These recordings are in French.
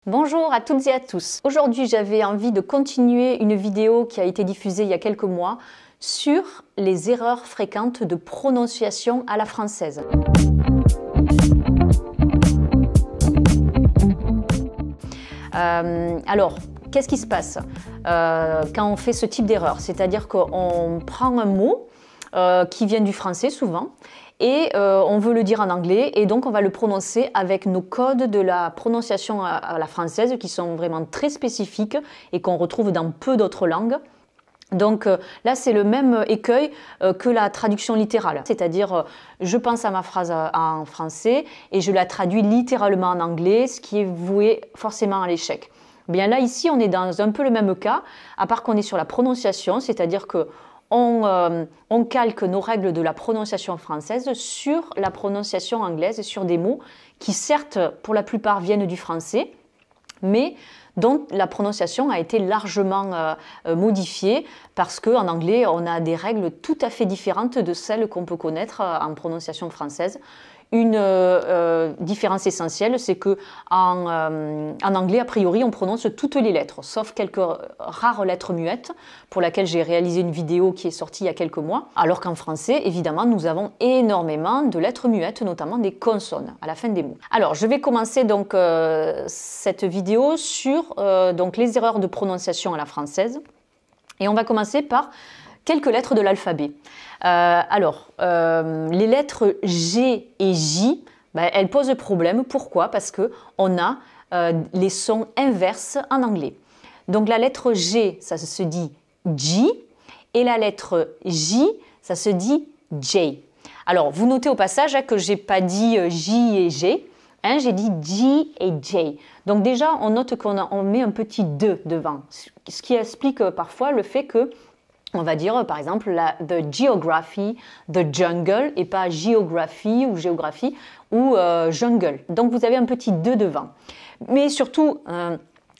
Bonjour à toutes et à tous. Aujourd'hui, j'avais envie de continuer une vidéo qui a été diffusée il y a quelques mois sur les erreurs fréquentes de prononciation à la française. Alors, qu'est-ce qui se passe quand on fait ce type d'erreur? C'est-à-dire qu'on prend un mot qui vient du français souvent et on veut le dire en anglais et donc on va le prononcer avec nos codes de la prononciation à la française qui sont vraiment très spécifiques et qu'on retrouve dans peu d'autres langues. Donc là, c'est le même écueil que la traduction littérale, c'est-à-dire je pense à ma phrase en français et je la traduis littéralement en anglais, ce qui est voué forcément à l'échec. Bien là, ici, on est dans un peu le même cas, à part qu'on est sur la prononciation, c'est-à-dire que on calque nos règles de la prononciation française sur la prononciation anglaise et sur des mots qui certes pour la plupart viennent du français, mais dont la prononciation a été largement modifiée parce qu'en anglais on a des règles tout à fait différentes de celles qu'on peut connaître en prononciation française. Une différence essentielle, c'est que en anglais, a priori, on prononce toutes les lettres, sauf quelques rares lettres muettes, pour lesquelles j'ai réalisé une vidéo qui est sortie il y a quelques mois, alors qu'en français, évidemment, nous avons énormément de lettres muettes, notamment des consonnes à la fin des mots. Alors, je vais commencer donc cette vidéo sur donc les erreurs de prononciation à la française, et on va commencer par quelques lettres de l'alphabet. Les lettres G et J, elles posent problème. Pourquoi? Parce qu'on a les sons inverses en anglais. Donc la lettre G, ça se dit G, et la lettre J, ça se dit J. Alors, vous notez au passage que je n'ai pas dit J et G, j'ai dit G et J. Donc déjà, on note qu'on met un petit « de » devant, ce qui explique parfois le fait que on va dire par exemple the geography, the jungle et pas geography ou géographie ou jungle. Donc vous avez un petit « de » devant. Mais surtout,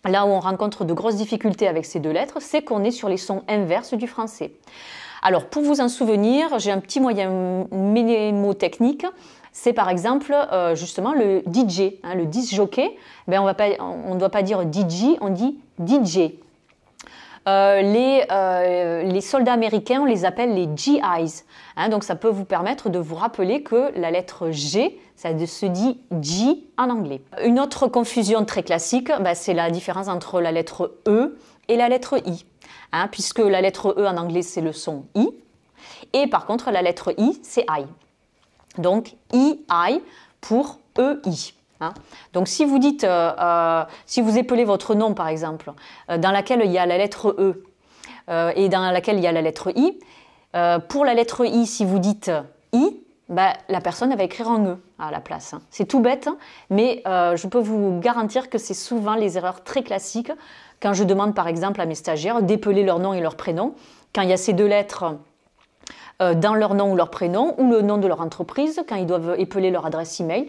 là où on rencontre de grosses difficultés avec ces deux lettres, c'est qu'on est sur les sons inverses du français. Alors pour vous en souvenir, j'ai un petit moyen mnémotechnique. C'est par exemple justement le DJ, le disc jockey. On ne doit pas dire DJ, on dit DJ. Les soldats américains, on les appelle les GIs. Donc ça peut vous permettre de vous rappeler que la lettre G, ça se dit G en anglais. Une autre confusion très classique, c'est la différence entre la lettre E et la lettre I. Puisque la lettre E en anglais, c'est le son I. Et par contre, la lettre I, c'est I. Donc I pour EI. Donc si vous dites, si vous épelez votre nom par exemple, dans laquelle il y a la lettre E et dans laquelle il y a la lettre I, pour la lettre I, si vous dites I, la personne elle va écrire un E à la place. C'est tout bête, mais je peux vous garantir que c'est souvent les erreurs très classiques quand je demande par exemple à mes stagiaires d'épeler leur nom et leur prénom, quand il y a ces deux lettres dans leur nom ou leur prénom, ou le nom de leur entreprise, quand ils doivent épeler leur adresse email.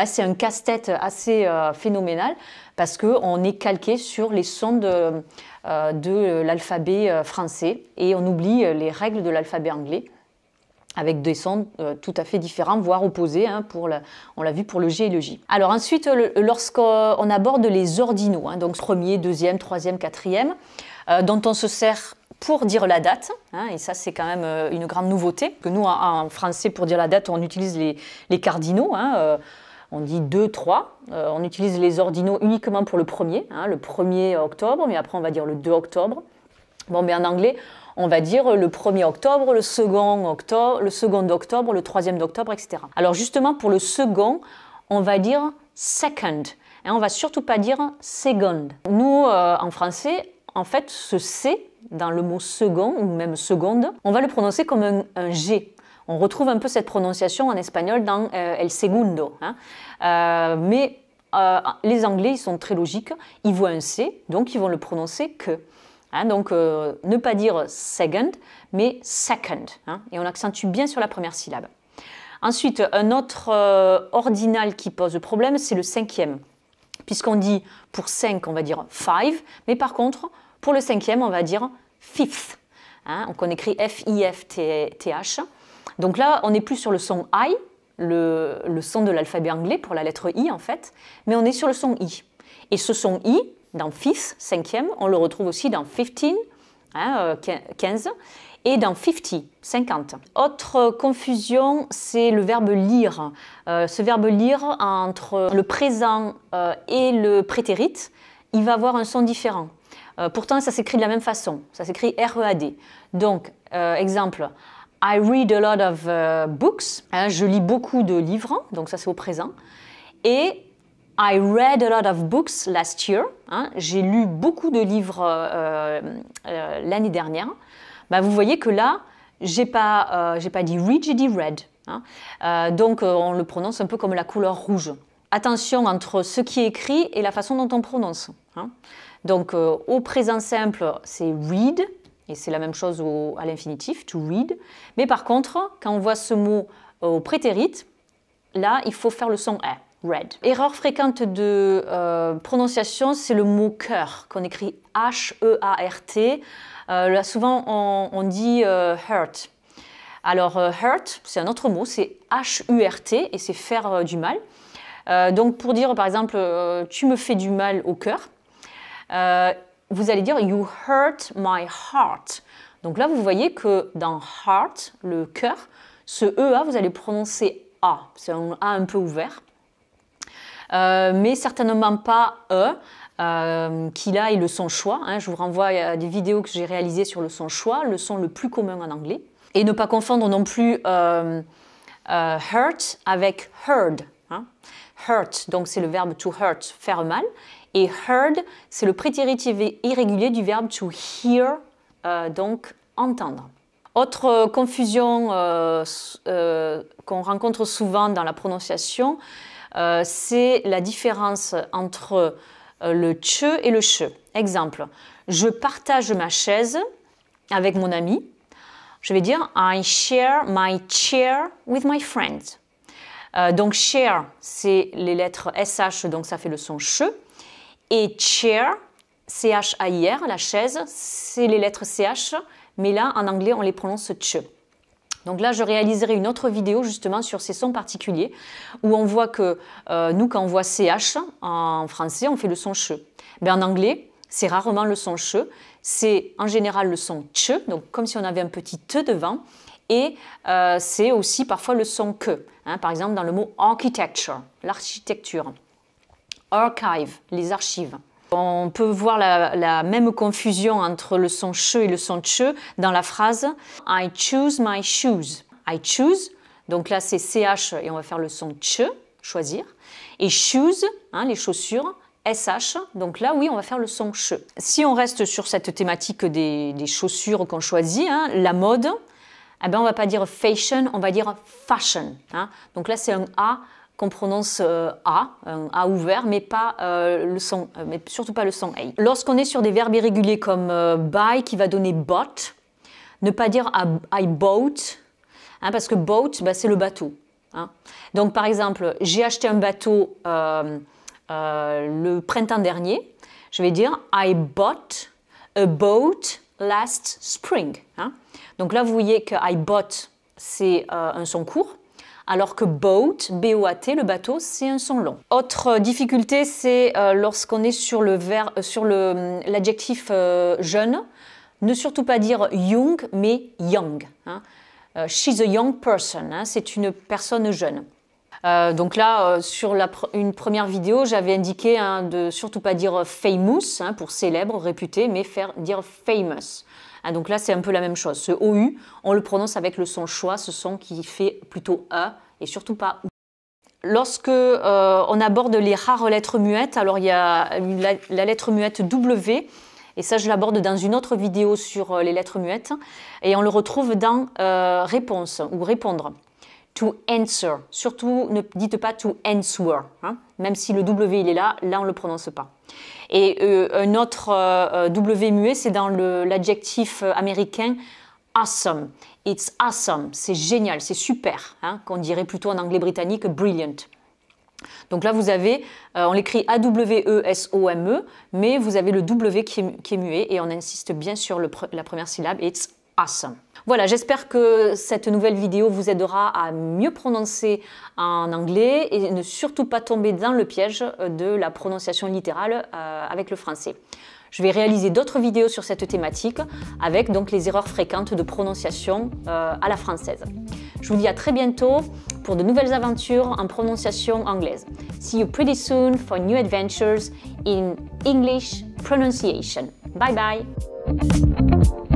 C'est un casse-tête assez phénoménal parce qu'on est calqué sur les sons de l'alphabet français et on oublie les règles de l'alphabet anglais avec des sons tout à fait différents, voire opposés, on l'a vu pour le G et le J. Alors ensuite, lorsqu'on aborde les ordinaux, donc premier, deuxième, troisième, quatrième, dont on se sert pour dire la date, et ça c'est quand même une grande nouveauté, que nous en français pour dire la date on utilise les cardinaux, on dit 2, 3, on utilise les ordinaux uniquement pour le premier, le 1er octobre, mais après on va dire le 2 octobre. Mais en anglais, on va dire le 1er octobre, le 2 octobre, le 2 octobre, le 3e d'octobre, etc. Alors justement pour le second, on va dire second, on va surtout pas dire second. Nous en français, en fait ce C dans le mot second ou même seconde, on va le prononcer comme un G. On retrouve un peu cette prononciation en espagnol dans el segundo. Mais les Anglais, ils sont très logiques. Ils voient un C, donc ils vont le prononcer que. Donc, ne pas dire second, mais second. Et on accentue bien sur la première syllabe. Ensuite, un autre ordinal qui pose problème, c'est le cinquième. Puisqu'on dit pour 5, on va dire 5, mais par contre, pour le cinquième, on va dire fifth. Donc, on écrit F-I-F-T-H. Donc là, on n'est plus sur le son I, le son de l'alphabet anglais pour la lettre I en fait, mais on est sur le son I. Et ce son I, dans fifth, cinquième, on le retrouve aussi dans 15, 15, et dans 50, 50. Autre confusion, c'est le verbe lire. Ce verbe lire, entre le présent et le prétérit, il va avoir un son différent. Pourtant, ça s'écrit de la même façon. Ça s'écrit R-E-A-D. Donc, exemple, I read a lot of books. Je lis beaucoup de livres, donc ça c'est au présent. Et I read a lot of books last year. J'ai lu beaucoup de livres l'année dernière. Vous voyez que là, j'ai pas dit read, j'ai dit read. Donc, on le prononce un peu comme la couleur rouge. Attention entre ce qui est écrit et la façon dont on prononce. Donc, au présent simple, c'est read, et c'est la même chose à l'infinitif, to read. Mais par contre, quand on voit ce mot au prétérit, là, il faut faire le son « read ». Erreur fréquente de prononciation, c'est le mot « cœur » qu'on écrit H-E-A-R-T. Là, souvent, on dit hurt. Alors, hurt, c'est un autre mot, c'est H-U-R-T, et c'est faire du mal. Donc, pour dire, par exemple, tu me fais du mal au cœur, vous allez dire you hurt my heart. Donc là, vous voyez que dans heart, le cœur, ce EA, vous allez prononcer A. C'est un A un peu ouvert, mais certainement pas E, qui là est le son schwa. Je vous renvoie à des vidéos que j'ai réalisées sur le son schwa, le son le plus commun en anglais. Et ne pas confondre non plus hurt avec heard. Hurt, donc c'est le verbe to hurt, faire mal. Et heard, c'est le prétéritif irrégulier du verbe to hear, donc entendre. Autre confusion qu'on rencontre souvent dans la prononciation, c'est la différence entre le tche et le che. Exemple, je partage ma chaise avec mon ami. Je vais dire I share my chair with my friend. Donc share, c'est les lettres SH, donc ça fait le son che. Et chair, C-H-A-I-R, la chaise, c'est les lettres CH, mais là, en anglais, on les prononce tche. Donc là, je réaliserai une autre vidéo justement sur ces sons particuliers, où on voit que nous, quand on voit CH, en français, on fait le son che. Mais en anglais, c'est rarement le son che, c'est en général le son tche, donc comme si on avait un petit te devant, et c'est aussi parfois le son que. Par exemple, dans le mot architecture, l'architecture. Archive, les archives. On peut voir la même confusion entre le son che et le son tche dans la phrase I choose my shoes. I choose, donc là c'est CH et on va faire le son tche, choisir. Et shoes, les chaussures, SH, donc là oui on va faire le son che. Si on reste sur cette thématique des chaussures qu'on choisit, la mode, on ne va pas dire fashion, on va dire fashion. Donc là c'est un A qu'on prononce A, un A ouvert, mais pas le son, mais surtout pas le son A. Lorsqu'on est sur des verbes irréguliers comme buy, qui va donner bought, ne pas dire I bought, parce que boat, c'est le bateau. Donc par exemple, j'ai acheté un bateau le printemps dernier, je vais dire I bought a boat last spring. Donc là, vous voyez que I bought, c'est un son court, alors que boat, B-O-A-T, le bateau, c'est un son long. Autre difficulté, c'est lorsqu'on est sur l'adjectif jeune, ne surtout pas dire young, mais young. She's a young person, c'est une personne jeune. Donc là, sur une première vidéo, j'avais indiqué de surtout pas dire famous, pour célèbre, réputé, mais dire famous. Donc là, c'est un peu la même chose. Ce OU, on le prononce avec le son schwa, ce son qui fait plutôt E et surtout pas OU. Lorsque on aborde les rares lettres muettes, alors il y a la lettre muette W, et ça je l'aborde dans une autre vidéo sur les lettres muettes, et on le retrouve dans réponse ou répondre. To answer. Surtout, ne dites pas to answer. Même si le W il est là, on ne le prononce pas. Et un autre W muet, c'est dans l'adjectif américain awesome. It's awesome. C'est génial, c'est super. Qu'on dirait plutôt en anglais britannique brilliant. Donc là, vous avez, on l'écrit A-W-E-S-O-M-E, mais vous avez le W qui est muet et on insiste bien sur la première syllabe. It's us. Voilà, j'espère que cette nouvelle vidéo vous aidera à mieux prononcer en anglais et ne surtout pas tomber dans le piège de la prononciation littérale avec le français. Je vais réaliser d'autres vidéos sur cette thématique avec donc les erreurs fréquentes de prononciation à la française. Je vous dis à très bientôt pour de nouvelles aventures en prononciation anglaise. See you pretty soon for new adventures in English pronunciation. Bye bye!